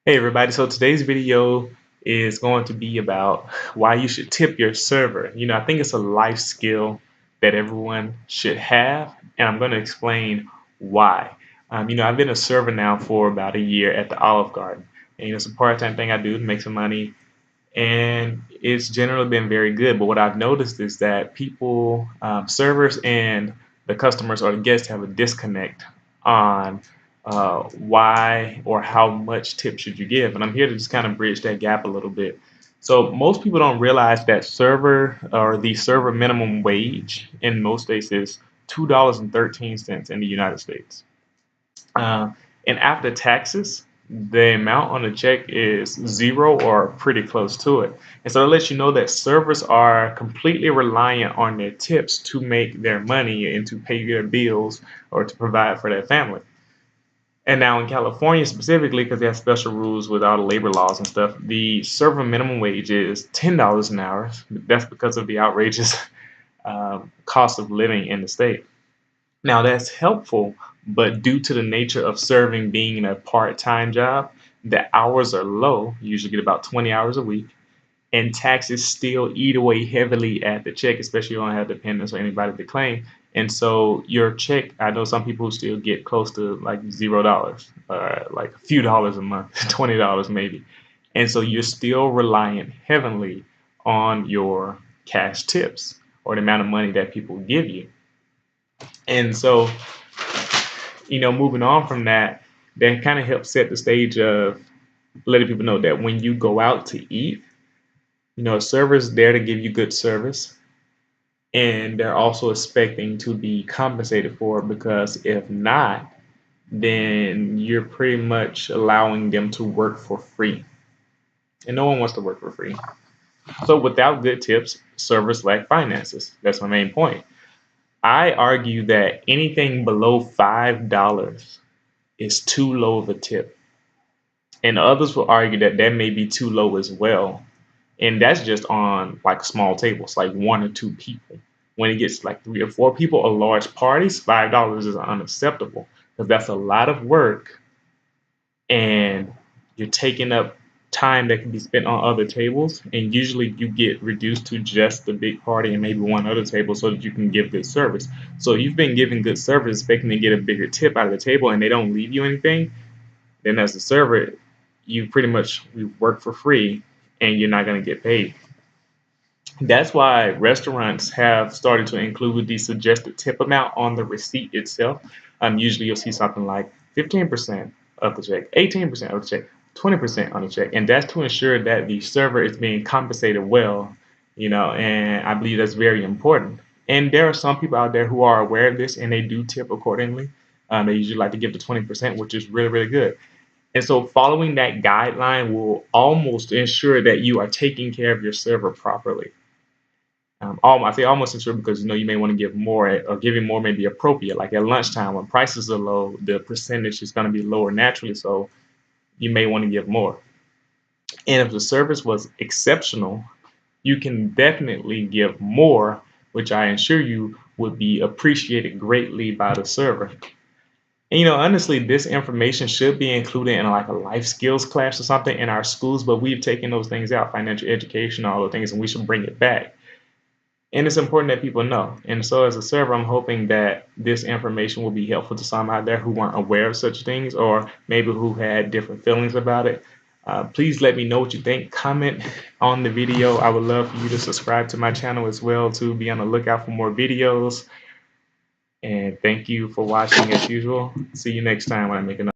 Hey everybody, so today's video is going to be about why you should tip your server. I think it's a life skill that everyone should have, and I'm going to explain why. I've been a server now for about a year at the Olive Garden, and it's a part-time thing I do to make some money, and it's generally been very good. But what I've noticed is that people, servers and the customers or the guests have a disconnect on why or how much tip should you give. And I'm here to just kind of bridge that gap a little bit. So most people don't realize that the server minimum wage in most states is $2.13 in the United States. Uh, and after taxes, the amount on the check is zero or pretty close to it. And so it lets you know that servers are completely reliant on their tips to make their money and to pay their bills or to provide for their family. And now in California specifically, because they have special rules with all the labor laws and stuff, the server minimum wage is $10 an hour. That's because of the outrageous cost of living in the state. Now that's helpful, but due to the nature of serving being a part-time job, the hours are low. You usually get about 20 hours a week, and taxes still eat away heavily at the check, especially if you don't have dependents or anybody to claim. And so your check, I know some people still get close to like $0, like a few dollars a month, $20 maybe. And so you're still reliant heavily on your cash tips or the amount of money that people give you. And so moving on from that, that kind of helps set the stage of letting people know that when you go out to eat, a server's there to give you good service, and they're also expecting to be compensated for it because if not, then you're pretty much allowing them to work for free. And no one wants to work for free. So without good tips, servers lack finances. That's my main point. I argue that anything below $5 is too low of a tip. And others will argue that that may be too low as well. And that's just on like small tables, like one or two people. When it gets like three or four people or large parties, $5 is unacceptable because that's a lot of work and you're taking up time that can be spent on other tables. And usually you get reduced to just the big party and maybe one other table so that you can give good service. So you've been giving good service, expecting to get a bigger tip out of the table, and they don't leave you anything, then as a server, you pretty much work for free and you're not going to get paid. That's why restaurants have started to include the suggested tip amount on the receipt itself. Usually you'll see something like 15% of the check, 18% of the check, 20% on the check, and that's to ensure that the server is being compensated well, and I believe that's very important. And there are some people out there who are aware of this and they do tip accordingly. They usually like to give the 20%, which is really, really good. And so following that guideline will almost ensure that you are taking care of your server properly. I say almost ensure because you may want to give more, or giving more may be appropriate. Like at lunchtime when prices are low, the percentage is going to be lower naturally, so you may want to give more. And if the service was exceptional, you can definitely give more, which I assure you would be appreciated greatly by the server. And honestly, this information should be included in like a life skills class or something in our schools, but we've taken those things out, financial education, all those things, and we should bring it back. And it's important that people know. And so as a server, I'm hoping that this information will be helpful to some out there who weren't aware of such things or maybe who had different feelings about it. Please let me know what you think. Comment on the video. I would love for you to subscribe to my channel as well to be on the lookout for more videos. And thank you for watching as usual. See you next time when I make another.